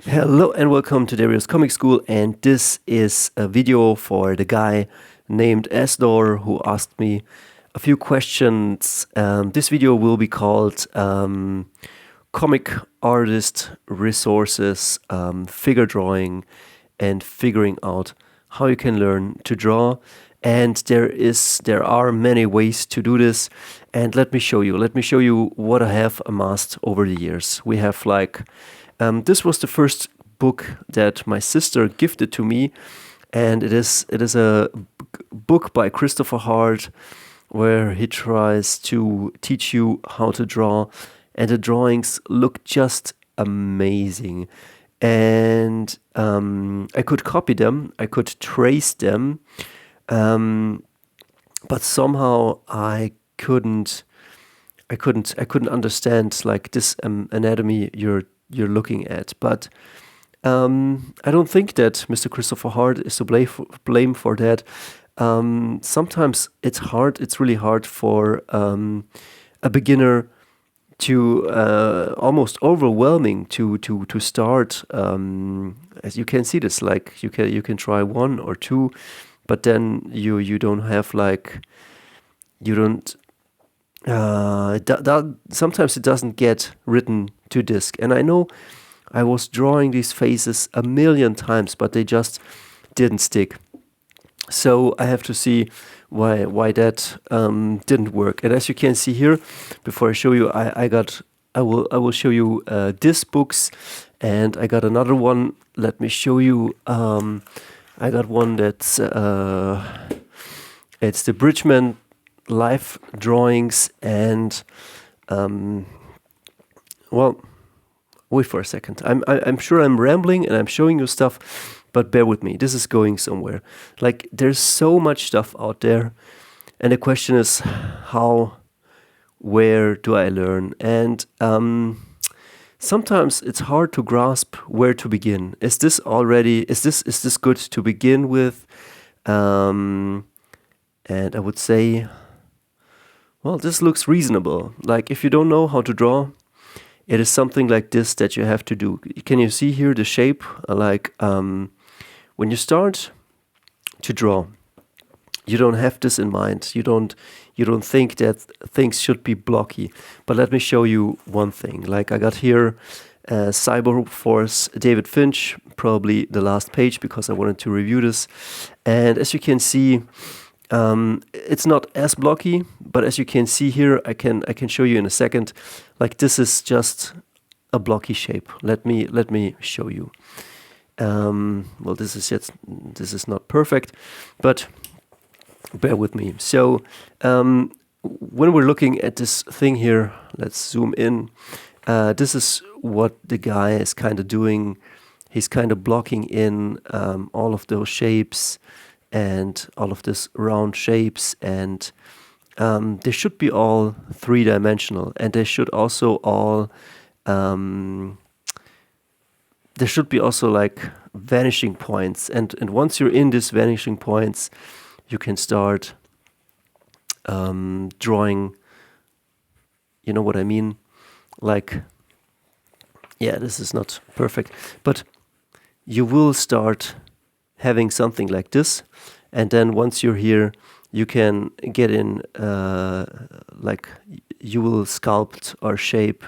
Hello and welcome to Dario's Comic School, and this is a video for the guy named Asdor who asked me a few questions. This video will be called Comic Artist Resources, Figure Drawing, and Figuring Out How You Can Learn to Draw. And there are many ways to do this, and let me show you what I have amassed over the years. We have this was the first book that my sister gifted to me, and it is a book by Christopher Hart where he tries to teach you how to draw, and the drawings look just amazing. And I could copy them, I could trace them, but somehow I couldn't understand like this anatomy you're looking at. But I don't think that Mr. Christopher Hart is to blame for that. Sometimes it's really hard for a beginner to almost overwhelming to start. As you can see this, like you can try one or two, but then you don't have sometimes it doesn't get written to disk. And I know I was drawing these faces a million times, but they just didn't stick. So I have to see why that didn't work. And as you can see here, before I show you, I will show you this books, and I got another one. Let me show you. I got one that's it's the Bridgman live drawings, and well, wait for a second. I'm sure I'm rambling and I'm showing you stuff, but bear with me. This is going somewhere. Like, there's so much stuff out there, and the question is, where do I learn? And sometimes it's hard to grasp where to begin. Is this good to begin with? And I would say, well, this looks reasonable. Like, if you don't know how to draw, it is something like this that you have to do. Can you see here the shape? Like, when you start to draw, you don't have this in mind. You don't think that things should be blocky. But let me show you one thing. Like, I got here Cyber Force David Finch, probably the last page, because I wanted to review this. And as you can see, it's not as blocky, but as you can see here, I can show you in a second. Like, this is just a blocky shape. Let me show you. Well, this is not perfect, but bear with me. So when we're looking at this thing here, let's zoom in. This is what the guy is kind of doing. He's kind of blocking in all of those shapes and all of these round shapes, and they should be all three-dimensional, and they should also all there should be also like vanishing points, and once you're in these vanishing points, you can start drawing. You know what I mean? Like, yeah, this is not perfect, but you will start having something like this, and then once you're here, you can get in, like, you will sculpt or shape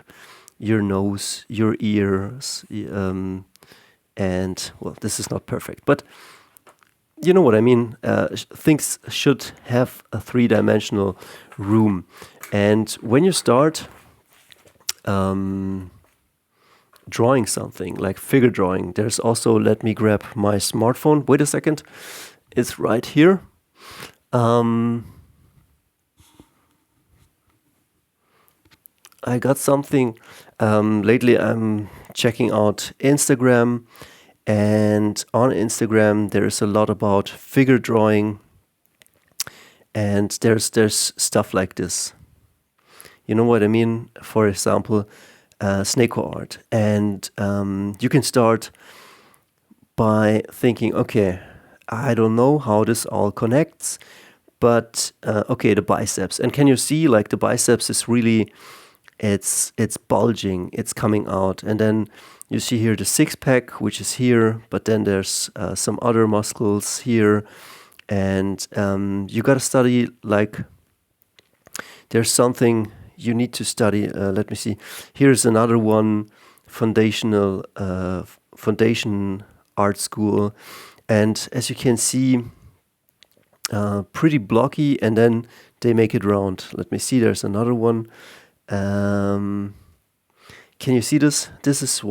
your nose, your ears, and, well, this is not perfect, but you know what I mean. Things should have a three-dimensional room, and when you start drawing something like figure drawing, there's also, let me grab my smartphone. Wait a second, it's right here. I got something. Lately I'm checking out Instagram, and on Instagram there's a lot about figure drawing, and there's stuff like this. You know what I mean? For example, snake art, and you can start by thinking, okay, I don't know how this all connects, but okay, the biceps, and can you see, like, the biceps is really, it's bulging, it's coming out, and then You see here the six-pack, which is here, but then there's some other muscles here. And you got to study, like, there's something you need to study. Let me see. Here's another one, foundation art school. And as you can see, pretty blocky, and then they make it round. Let me see, there's another one. Can you see this? This is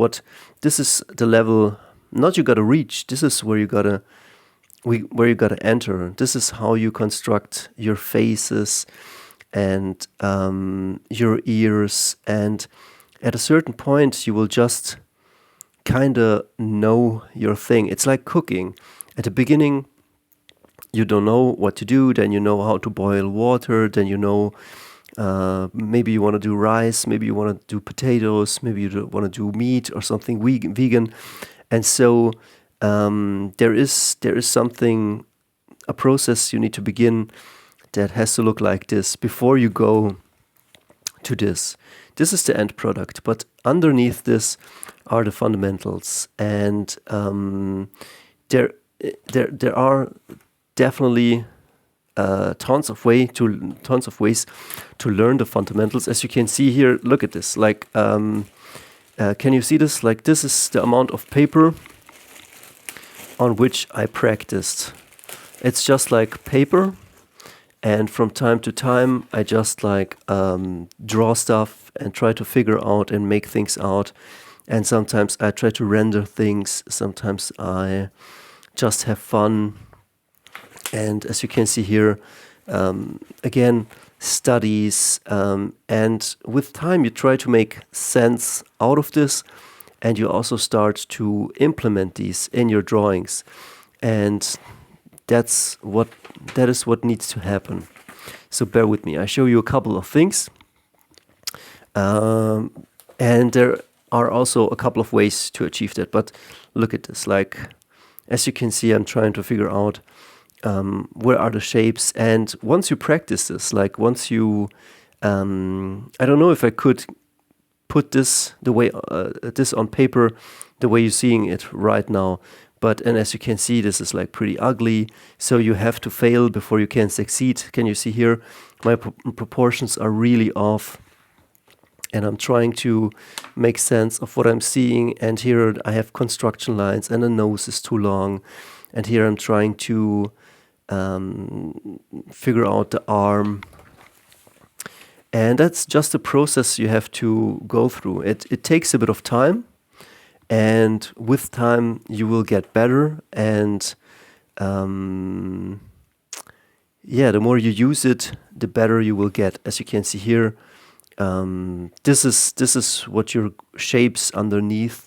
the level, not you gotta reach, this is where you gotta enter. This is how you construct your faces and your ears, and at a certain point you will just kinda know your thing. It's like cooking. At the beginning you don't know what to do, then you know how to boil water, then you know maybe you want to do rice, maybe you want to do potatoes, maybe you want to do meat or something vegan. And so there is something, a process you need to begin that has to look like this before you go to this. This is the end product, but underneath this are the fundamentals, and there are definitely tons of ways to learn the fundamentals. As you can see here, look at this. Like, can you see this? Like, this is the amount of paper on which I practiced. It's just like paper, and from time to time I just like draw stuff and try to figure out and make things out. And sometimes I try to render things. Sometimes I just have fun. And as you can see here, again, studies, and with time you try to make sense out of this, and you also start to implement these in your drawings. And that is what needs to happen. So bear with me. I show you a couple of things, and there are also a couple of ways to achieve that. But look at this. Like, as you can see, I'm trying to figure out where are the shapes. And once you practice this, like once you, I don't know if I could put this the way this on paper the way you're seeing it right now. And as you can see, this is like pretty ugly. So you have to fail before you can succeed. Can you see here? My proportions are really off. And I'm trying to make sense of what I'm seeing. And here I have construction lines and the nose is too long. And here I'm trying to figure out the arm. And that's just a process you have to go through. It takes a bit of time. And with time you will get better. And yeah, the more you use it, the better you will get. As you can see here, this is what your shapes underneath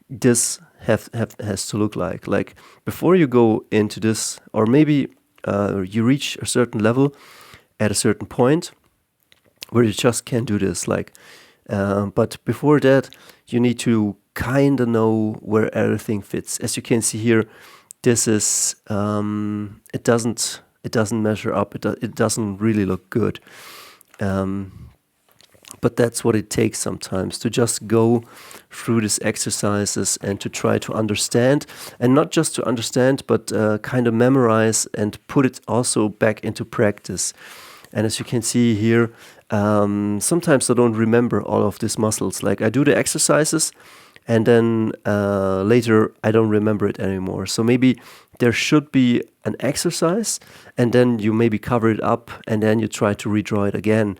this has to look like. Like before you go into this, or maybe you reach a certain level at a certain point where you just can't do this. Like, but before that, you need to kind of know where everything fits. As you can see here, this is it doesn't measure up. It doesn't really look good. But that's what it takes sometimes, to just go through these exercises and to try to understand, and not just to understand, but kind of memorize and put it also back into practice. And as you can see here, sometimes I don't remember all of these muscles. Like I do the exercises and then later I don't remember it anymore. So maybe there should be an exercise and then you maybe cover it up and then you try to redraw it again.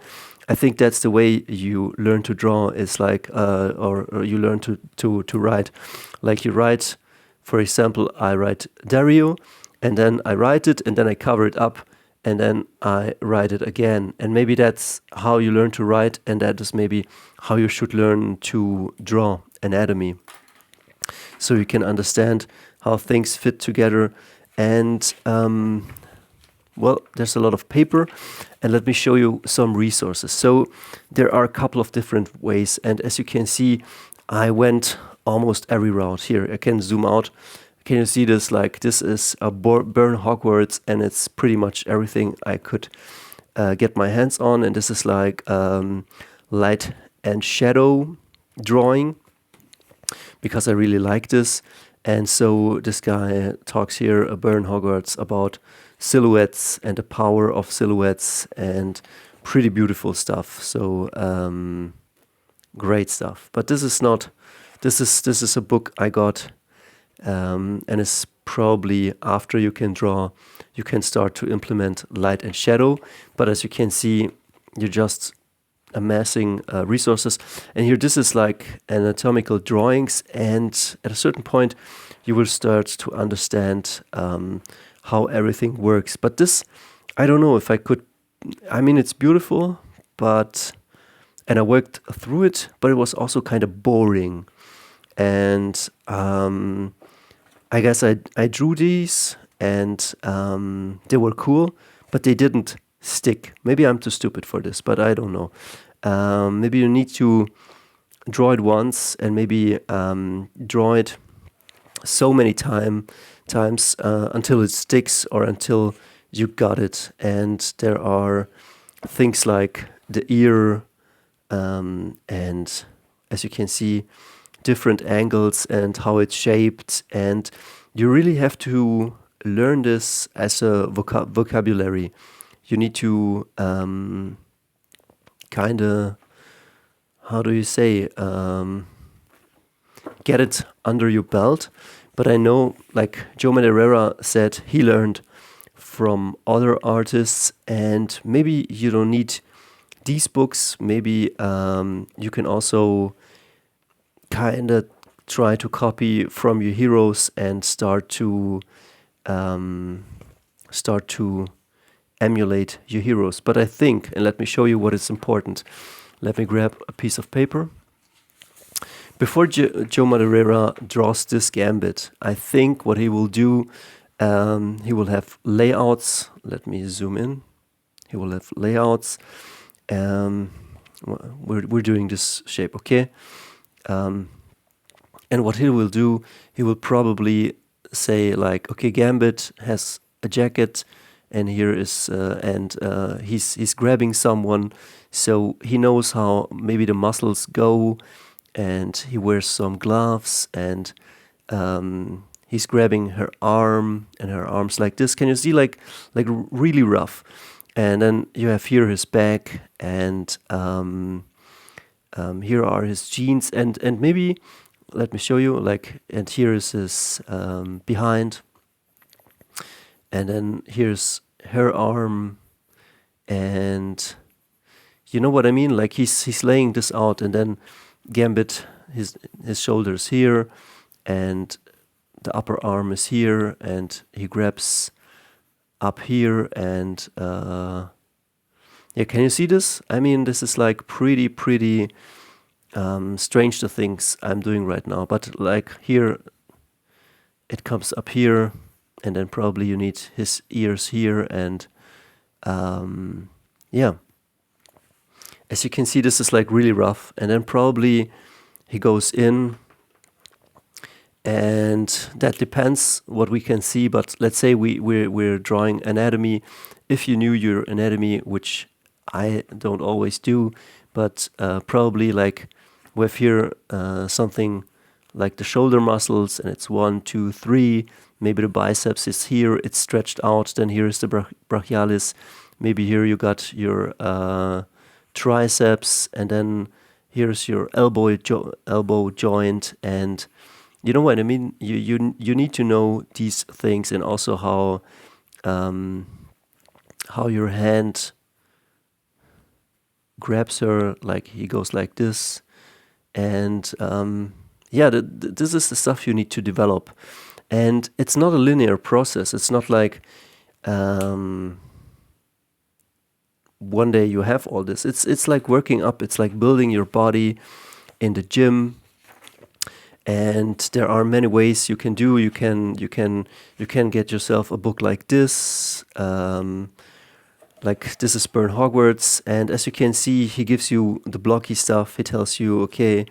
I think that's the way you learn to draw, is like, or you learn to write. Like you write, for example, I write Dario, and then I write it, and then I cover it up, and then I write it again. And maybe that's how you learn to write, and that is maybe how you should learn to draw anatomy. So you can understand how things fit together. And well, there's a lot of paper, and let me show you some resources. So there are a couple of different ways, and as you can see, I went almost every route. Here, I can zoom out. Can you see this? Like, this is a Burne Hogarth, and it's pretty much everything I could get my hands on. And this is like light and shadow drawing. because I really like this. And so this guy talks here, Burne Hogarth, about silhouettes and the power of silhouettes, and pretty beautiful stuff. So great stuff. But this is not. This is a book I got, and it's probably after you can draw, you can start to implement light and shadow. But as you can see, you're just amassing resources. And here, this is like anatomical drawings, and at a certain point, you will start to understand how everything works. But this, I don't know if I could. I mean, it's beautiful, and I worked through it, but it was also kind of boring. And I guess I drew these, and they were cool, but they didn't stick. Maybe I'm too stupid for this, but I don't know. Maybe you need to draw it once, and maybe draw it so many times until it sticks, or until you got it. And there are things like the ear, and as you can see, different angles and how it's shaped. And you really have to learn this as a vocabulary. You need to kind of, how do you say, get it under your belt. But I know, like Joe Madureira said, he learned from other artists, and maybe you don't need these books. Maybe you can also kind of try to copy from your heroes and start to emulate your heroes. But I think, and let me show you what is important. Let me grab a piece of paper. Before Joe Madureira draws this gambit, I think what he will do, he will have layouts. Let me zoom in. He will have layouts. We're doing this shape, okay? And what he will do, he will probably say like, okay, Gambit has a jacket, and here is he's grabbing someone, so he knows how maybe the muscles go, and he wears some gloves, and he's grabbing her arm, and her arm's like this. Can you see, like really rough? And then you have here his back, and here are his jeans, and maybe let me show you, like, and here is his behind, and then here's her arm, and you know what I mean? Like he's laying this out, and then Gambit, his shoulders here, and the upper arm is here, and he grabs up here, and yeah, can you see this? I mean, this is like pretty strange, the things I'm doing right now. But like here, it comes up here, and then probably you need his ears here, and yeah. As you can see, this is like really rough, and then probably he goes in, and that depends what we can see. But let's say we're drawing anatomy. If you knew your anatomy, which I don't always do, but probably like we have here something like the shoulder muscles, and it's 1, 2, 3. Maybe the biceps is here, it's stretched out. Then here is the brachialis. Maybe here you got your triceps, and then here's your elbow joint, and you know what I mean. You need to know these things, and also how your hand grabs her, like he goes like this, and yeah, this is the stuff you need to develop, and it's not a linear process. It's not like one day you have all this. It's like working up. It's like building your body in the gym, and there are many ways you can do. You can get yourself a book like this. Like this is Burne Hogarth, and as you can see, he gives you the blocky stuff. He tells you, okay,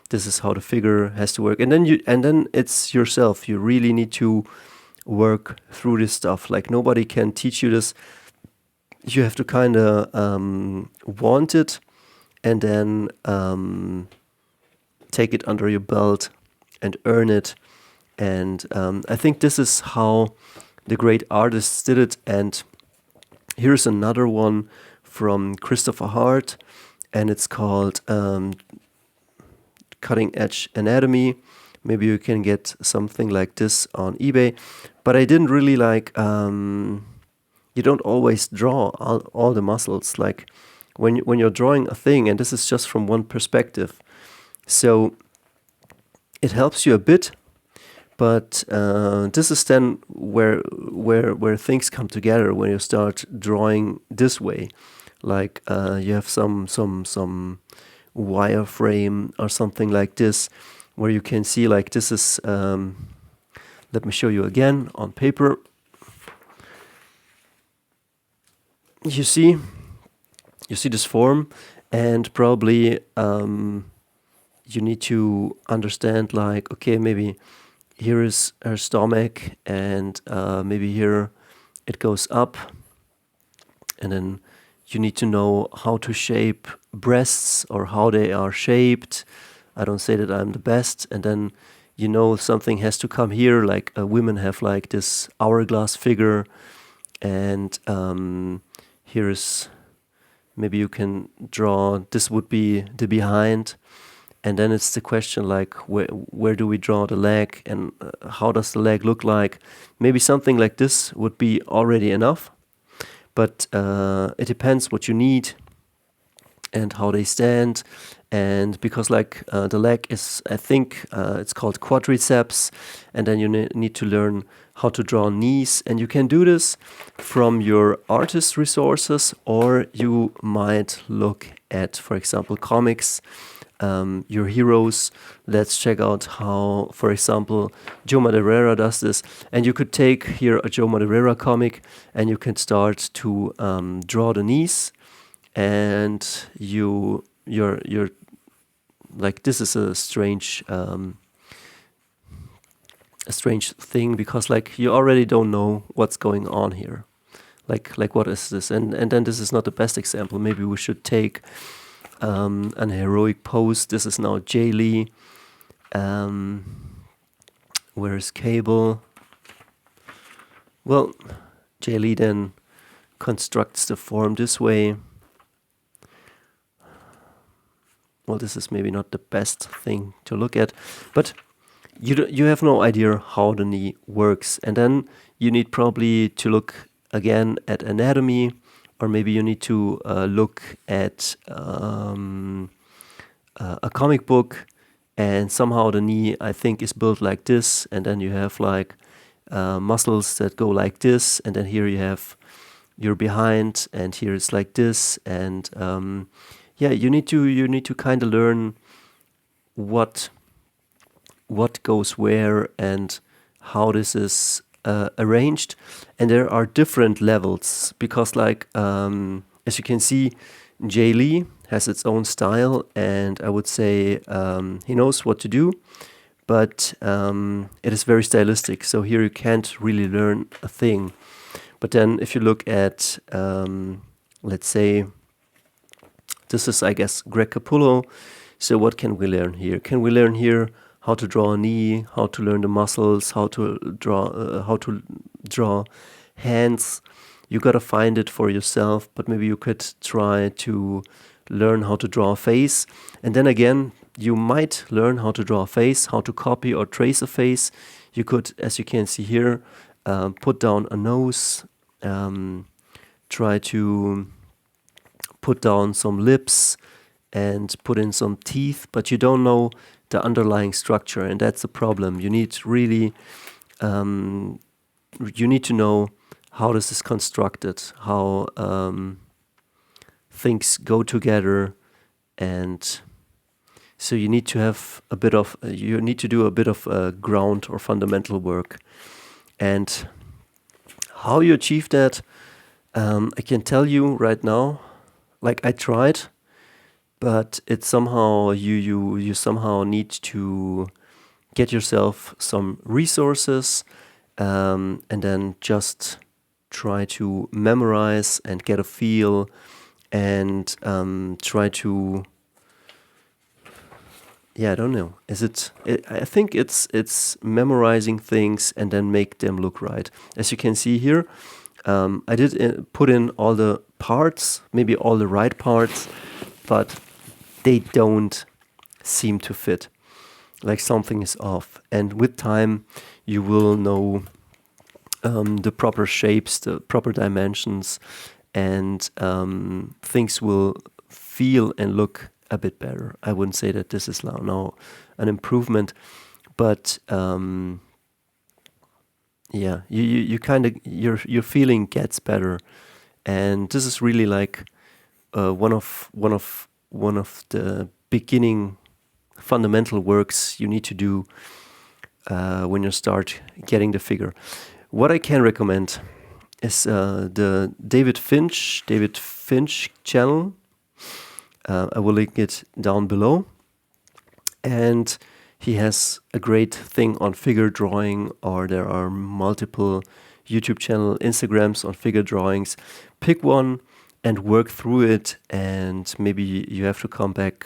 this is how the figure has to work, and then it's yourself. You really need to work through this stuff. Like nobody can teach you this. You have to kind of want it, and then take it under your belt, and earn it. And I think this is how the great artists did it. And here's another one from Christopher Hart, and it's called Cutting Edge Anatomy. Maybe you can get something like this on eBay. But I didn't really like, you don't always draw all the muscles. Like when you're drawing a thing, and this is just from one perspective. So it helps you a bit, but this is then where things come together when you start drawing this way. Like you have some wireframe or something like this, where you can see like this is. Let me show you again on paper. You see this form, and probably you need to understand like, okay, maybe here is her stomach, and maybe here it goes up, and then you need to know how to shape breasts or how they are shaped. I don't say that I'm the best, and then you know something has to come here, like women have like this hourglass figure, and here is, maybe you can draw, this would be the behind, and then it's the question like where do we draw the leg, and how does the leg look like? Maybe something like this would be already enough, but it depends what you need and how they stand. And because like the leg is, I think it's called quadriceps, and then you need to learn how to draw knees, and you can do this from your artist resources, or you might look at, for example, comics, your heroes. Let's check out how, for example, Joe Madureira does this, and you could take here a Joe Madureira comic, and you can start to draw the knees, and you're like, this is a strange thing, because like you already don't know what's going on here. Like what is this? And then this is not the best example. Maybe we should take an heroic pose. This is now Jay Lee. Where is Cable? Well, Jay Lee then constructs the form this way. Well, this is maybe not the best thing to look at, but you have no idea how the knee works. And then you need probably to look again at anatomy, or maybe you need to look at a comic book, and somehow the knee, I think, is built like this, and then you have like muscles that go like this, and then here you have your behind, and here it's like this, and yeah, you need to kind of learn what goes where and how this is arranged. And there are different levels, because like as you can see, Jay Lee has its own style, and I would say he knows what to do, but it is very stylistic, so here you can't really learn a thing. But then if you look at let's say, this is, I guess, Greg Capullo. So what can we learn here? Can we learn here how to draw a knee, how to learn the muscles, how to draw hands? You gotta find it for yourself, but maybe you could try to learn how to draw a face. And then again, you might learn how to draw a face, how to copy or trace a face. You could, as you can see here, put down a nose, try to put down some lips and put in some teeth, but you don't know the underlying structure, and that's the problem. You need really, you need to know how this is constructed, how things go together, and so you need to have a bit of, you need to do a bit of ground or fundamental work. And how you achieve that, I can tell you right now. Like, I tried, but it's somehow you somehow need to get yourself some resources, and then just try to memorize and get a feel, and try to yeah, I don't know. Is it? I think it's memorizing things and then make them look right. As you can see here, I did put in all the parts, maybe all the right parts, but they don't seem to fit. Like something is off. And with time, you will know the proper shapes, the proper dimensions, and things will feel and look a bit better. I wouldn't say that this is now an improvement, but yeah, you kind of your feeling gets better, and this is really like one of the beginning fundamental works you need to do when you start getting the figure. What I can recommend is the David Finch channel. I will link it down below, and he has a great thing on figure drawing, or there are multiple YouTube channel, Instagrams on figure drawings. Pick one and work through it, and maybe you have to come back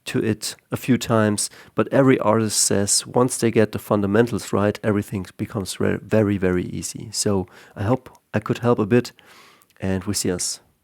to it a few times. But every artist says once they get the fundamentals right, everything becomes very, very easy. So I hope I could help a bit, and we see us.